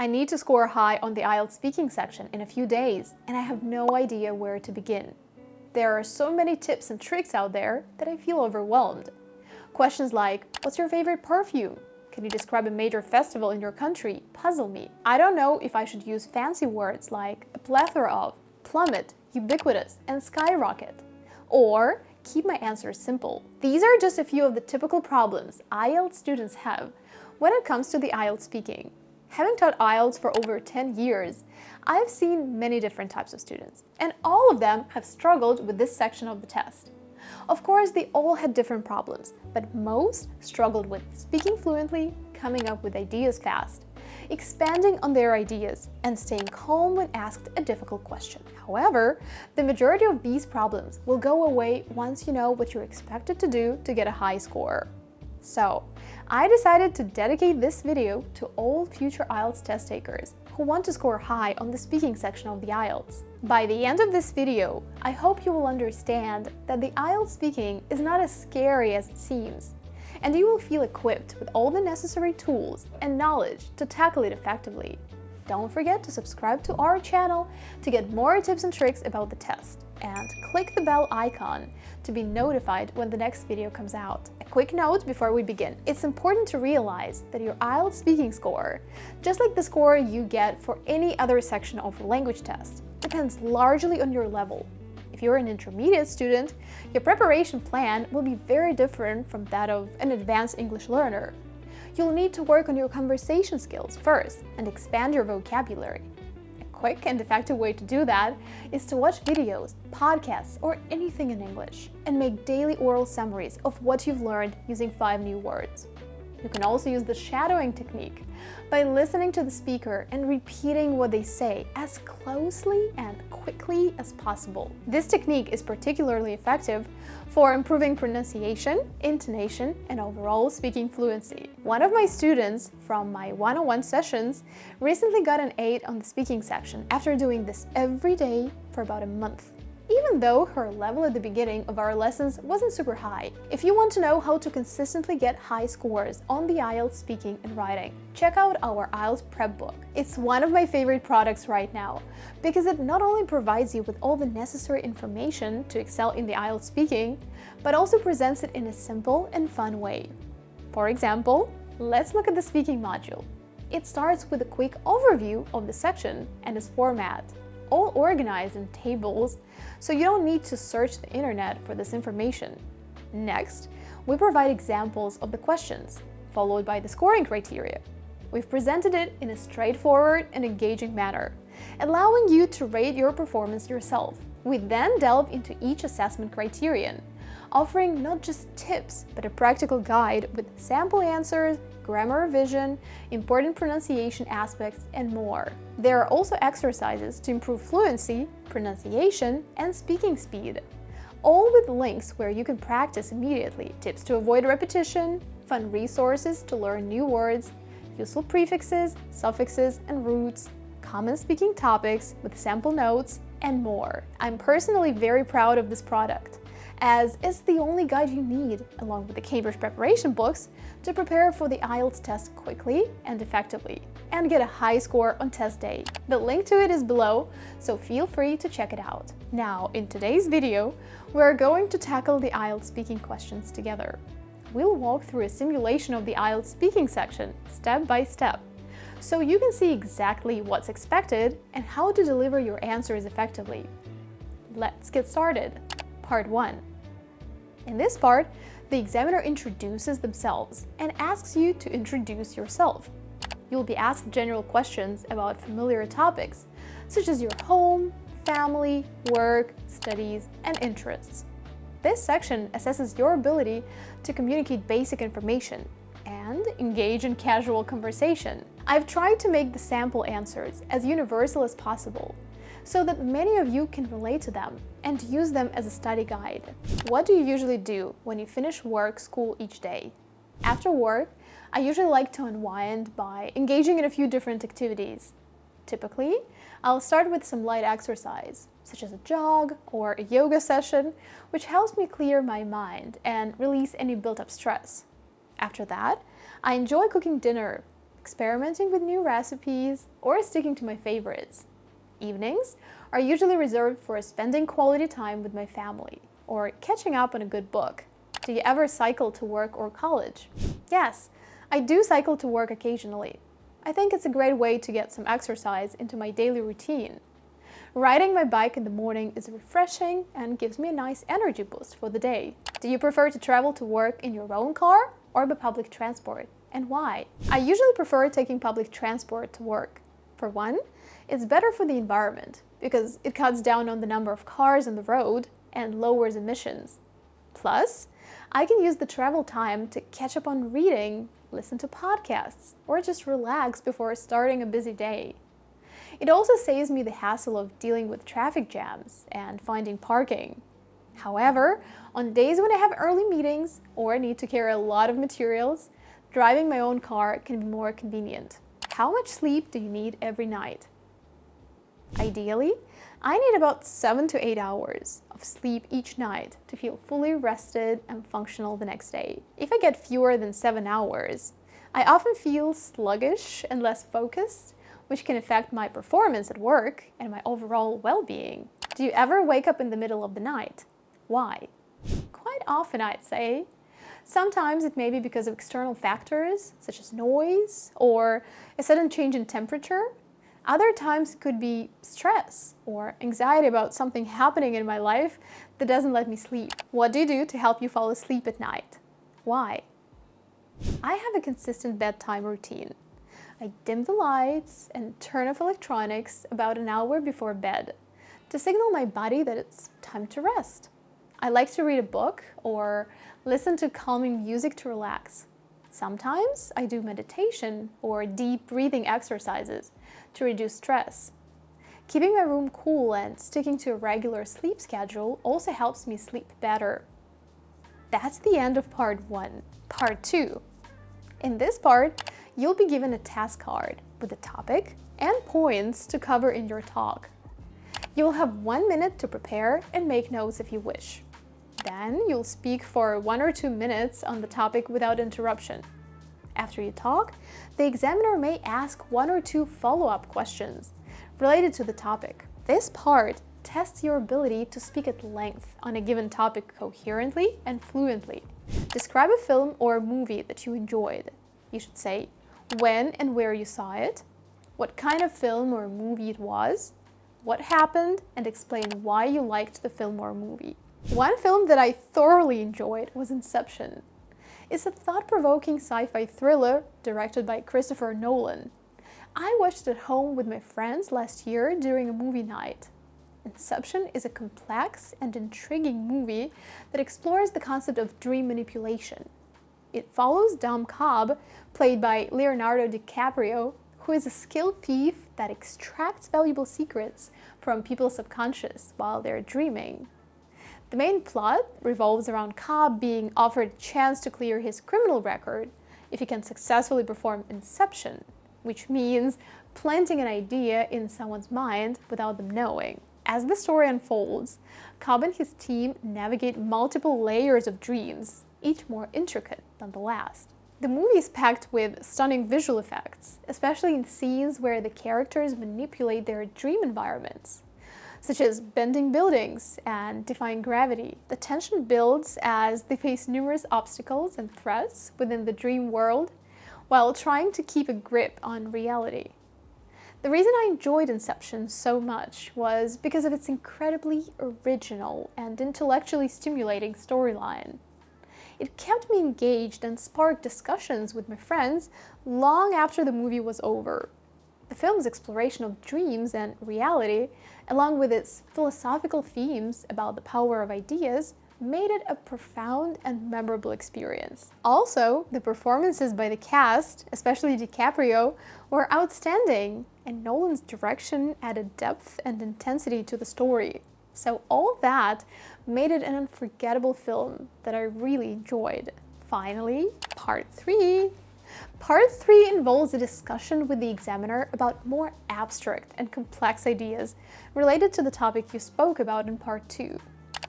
I need to score high on the IELTS speaking section in a few days, and I have no idea where to begin. There are so many tips and tricks out there that I feel overwhelmed. Questions like, what's your favorite perfume? Can you describe a major festival in your country? Puzzle me. I don't know if I should use fancy words like a plethora of, plummet, ubiquitous, and skyrocket. Or keep my answers simple. These are just a few of the typical problems IELTS students have when it comes to the IELTS speaking. Having taught IELTS for over 10 years, I've seen many different types of students, and all of them have struggled with this section of the test. Of course, they all had different problems, but most struggled with speaking fluently, coming up with ideas fast, expanding on their ideas, and staying calm when asked a difficult question. However, the majority of these problems will go away once you know what you're expected to do to get a high score. So, I decided to dedicate this video to all future IELTS test takers who want to score high on the speaking section of the IELTS. By the end of this video, I hope you will understand that the IELTS speaking is not as scary as it seems, and you will feel equipped with all the necessary tools and knowledge to tackle it effectively. Don't forget to subscribe to our channel to get more tips and tricks about the test, and click the bell icon to be notified when the next video comes out. A quick note before we begin. It's important to realize that your IELTS speaking score, just like the score you get for any other section of the language test, depends largely on your level. If you're an intermediate student, your preparation plan will be very different from that of an advanced English learner. You'll need to work on your conversation skills first and expand your vocabulary. A quick and effective way to do that is to watch videos, podcasts, or anything in English, and make daily oral summaries of what you've learned using 5 new words. You can also use the shadowing technique by listening to the speaker and repeating what they say as closely and quickly as possible. This technique is particularly effective for improving pronunciation, intonation, and overall speaking fluency. One of my students from my one-on-one sessions recently got an 8 on the speaking section after doing this every day for about a month, even though her level at the beginning of our lessons wasn't super high. If you want to know how to consistently get high scores on the IELTS speaking and writing, check out our IELTS prep book. It's one of my favorite products right now because it not only provides you with all the necessary information to excel in the IELTS speaking, but also presents it in a simple and fun way. For example, let's look at the speaking module. It starts with a quick overview of the section and its format, all organized in tables, so you don't need to search the internet for this information. Next, we provide examples of the questions, followed by the scoring criteria. We've presented it in a straightforward and engaging manner, allowing you to rate your performance yourself. We then delve into each assessment criterion, offering not just tips, but a practical guide with sample answers, grammar revision, important pronunciation aspects, and more. There are also exercises to improve fluency, pronunciation, and speaking speed, all with links where you can practice immediately, tips to avoid repetition, fun resources to learn new words, useful prefixes, suffixes, and roots, common speaking topics with sample notes, and more. I'm personally very proud of this product, as it's the only guide you need, along with the Cambridge preparation books, to prepare for the IELTS test quickly and effectively, and get a high score on test day. The link to it is below, so feel free to check it out. Now, in today's video, we're going to tackle the IELTS speaking questions together. We'll walk through a simulation of the IELTS speaking section, step by step, so you can see exactly what's expected and how to deliver your answers effectively. Let's get started. Part 1. In this part, the examiner introduces themselves and asks you to introduce yourself. You'll be asked general questions about familiar topics, such as your home, family, work, studies, and interests. This section assesses your ability to communicate basic information and engage in casual conversation. I've tried to make the sample answers as universal as possible, so that many of you can relate to them and use them as a study guide. What do you usually do when you finish work, school each day? After work, I usually like to unwind by engaging in a few different activities. Typically, I'll start with some light exercise, such as a jog or a yoga session, which helps me clear my mind and release any built-up stress. After that, I enjoy cooking dinner, experimenting with new recipes, or sticking to my favorites. Evenings are usually reserved for spending quality time with my family or catching up on a good book. Do you ever cycle to work or college? Yes, I do cycle to work occasionally. I think it's a great way to get some exercise into my daily routine. Riding my bike in the morning is refreshing and gives me a nice energy boost for the day. Do you prefer to travel to work in your own car or by public transport, and why? I usually prefer taking public transport to work. For one, it's better for the environment because it cuts down on the number of cars on the road and lowers emissions. Plus, I can use the travel time to catch up on reading, listen to podcasts, or just relax before starting a busy day. It also saves me the hassle of dealing with traffic jams and finding parking. However, on days when I have early meetings or need to carry a lot of materials, driving my own car can be more convenient. How much sleep do you need every night? Ideally, I need about 7 to 8 hours of sleep each night to feel fully rested and functional the next day. If I get fewer than 7 hours, I often feel sluggish and less focused, which can affect my performance at work and my overall well-being. Do you ever wake up in the middle of the night? Why? Quite often, I'd say. Sometimes it may be because of external factors, such as noise or a sudden change in temperature. Other times it could be stress or anxiety about something happening in my life that doesn't let me sleep. What do you do to help you fall asleep at night? Why? I have a consistent bedtime routine. I dim the lights and turn off electronics about an hour before bed to signal my body that it's time to rest. I like to read a book or listen to calming music to relax. Sometimes I do meditation or deep breathing exercises to reduce stress. Keeping my room cool and sticking to a regular sleep schedule also helps me sleep better. That's the end of part 1. Part 2. In this part, you'll be given a task card with a topic and points to cover in your talk. You'll have 1 minute to prepare and make notes if you wish. Then you'll speak for 1 or 2 minutes on the topic without interruption. After you talk, the examiner may ask 1 or 2 follow-up questions related to the topic. This part tests your ability to speak at length on a given topic coherently and fluently. Describe a film or movie that you enjoyed. You should say when and where you saw it, what kind of film or movie it was, what happened, and explain why you liked the film or movie. One film that I thoroughly enjoyed was Inception. It's a thought-provoking sci-fi thriller directed by Christopher Nolan. I watched it at home with my friends last year during a movie night. Inception is a complex and intriguing movie that explores the concept of dream manipulation. It follows Dom Cobb, played by Leonardo DiCaprio, who is a skilled thief that extracts valuable secrets from people's subconscious while they're dreaming. The main plot revolves around Cobb being offered a chance to clear his criminal record if he can successfully perform inception, which means planting an idea in someone's mind without them knowing. As the story unfolds, Cobb and his team navigate multiple layers of dreams, each more intricate than the last. The movie is packed with stunning visual effects, especially in scenes where the characters manipulate their dream environments, such as bending buildings and defying gravity. The tension builds as they face numerous obstacles and threats within the dream world while trying to keep a grip on reality. The reason I enjoyed Inception so much was because of its incredibly original and intellectually stimulating storyline. It kept me engaged and sparked discussions with my friends long after the movie was over. The film's exploration of dreams and reality, along with its philosophical themes about the power of ideas, made it a profound and memorable experience. Also, the performances by the cast, especially DiCaprio, were outstanding, and Nolan's direction added depth and intensity to the story. So all that made it an unforgettable film that I really enjoyed. Finally, part 3. Part 3 involves a discussion with the examiner about more abstract and complex ideas related to the topic you spoke about in part 2.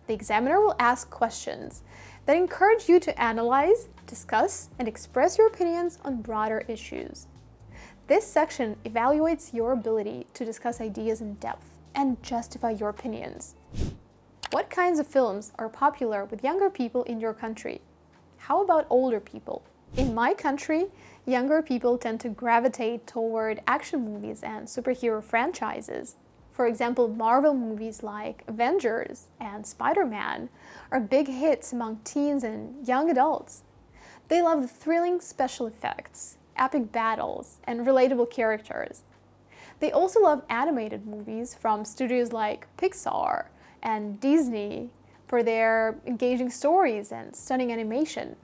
The examiner will ask questions that encourage you to analyze, discuss, and express your opinions on broader issues. This section evaluates your ability to discuss ideas in depth and justify your opinions. What kinds of films are popular with younger people in your country? How about older people? In my country, younger people tend to gravitate toward action movies and superhero franchises. For example, Marvel movies like Avengers and Spider-Man are big hits among teens and young adults. They love the thrilling special effects, epic battles, and relatable characters. They also love animated movies from studios like Pixar and Disney for their engaging stories and stunning animation.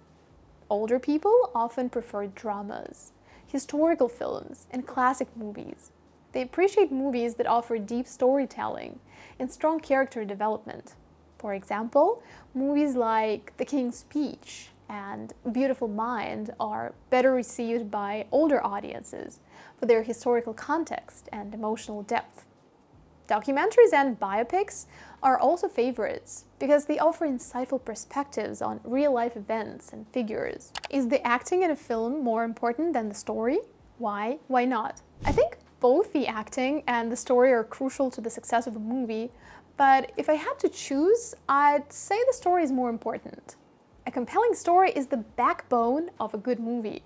Older people often prefer dramas, historical films, and classic movies. They appreciate movies that offer deep storytelling and strong character development. For example, movies like The King's Speech and Beautiful Mind are better received by older audiences for their historical context and emotional depth. Documentaries and biopics are also favorites because they offer insightful perspectives on real-life events and figures. Is the acting in a film more important than the story? Why? Why not? I think both the acting and the story are crucial to the success of a movie, but if I had to choose, I'd say the story is more important. A compelling story is the backbone of a good movie.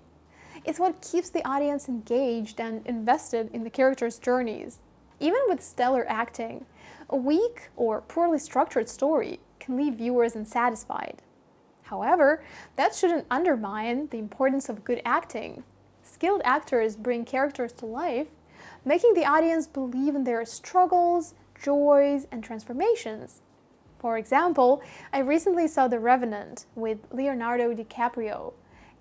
It's what keeps the audience engaged and invested in the characters' journeys. Even with stellar acting, a weak or poorly structured story can leave viewers unsatisfied. However, that shouldn't undermine the importance of good acting. Skilled actors bring characters to life, making the audience believe in their struggles, joys, and transformations. For example, I recently saw The Revenant with Leonardo DiCaprio,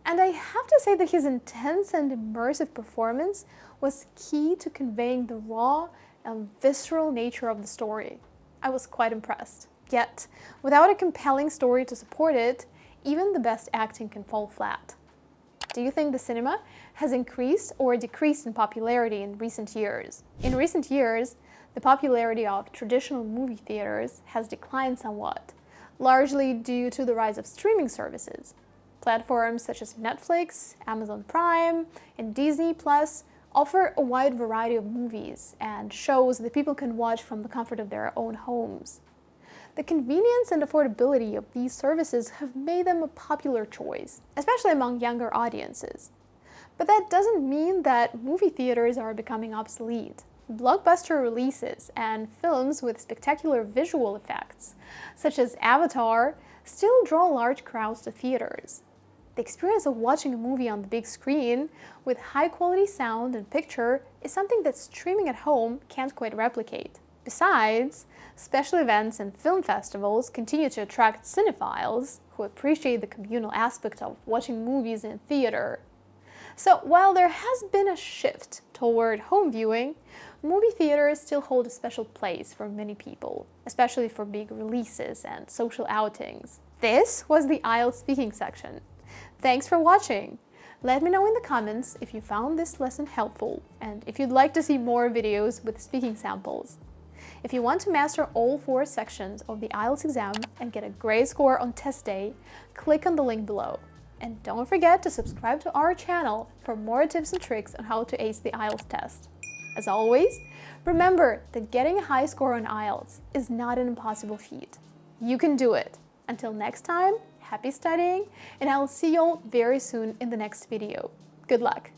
and I have to say that his intense and immersive performance was key to conveying the raw and visceral nature of the story. I was quite impressed. Yet, without a compelling story to support it, even the best acting can fall flat. Do you think the cinema has increased or decreased in popularity in recent years? In recent years, the popularity of traditional movie theaters has declined somewhat, largely due to the rise of streaming services. Platforms such as Netflix, Amazon Prime, and Disney Plus offer a wide variety of movies and shows that people can watch from the comfort of their own homes. The convenience and affordability of these services have made them a popular choice, especially among younger audiences. But that doesn't mean that movie theaters are becoming obsolete. Blockbuster releases and films with spectacular visual effects, such as Avatar, still draw large crowds to theaters. The experience of watching a movie on the big screen with high-quality sound and picture is something that streaming at home can't quite replicate. Besides, special events and film festivals continue to attract cinephiles who appreciate the communal aspect of watching movies in theater. So while there has been a shift toward home viewing, movie theaters still hold a special place for many people, especially for big releases and social outings. This was the IELTS speaking section. Thanks for watching! Let me know in the comments if you found this lesson helpful and if you'd like to see more videos with speaking samples. If you want to master all 4 sections of the IELTS exam and get a great score on test day, click on the link below. And don't forget to subscribe to our channel for more tips and tricks on how to ace the IELTS test. As always, remember that getting a high score on IELTS is not an impossible feat. You can do it. Until next time, happy studying, and I'll see you all very soon in the next video. Good luck!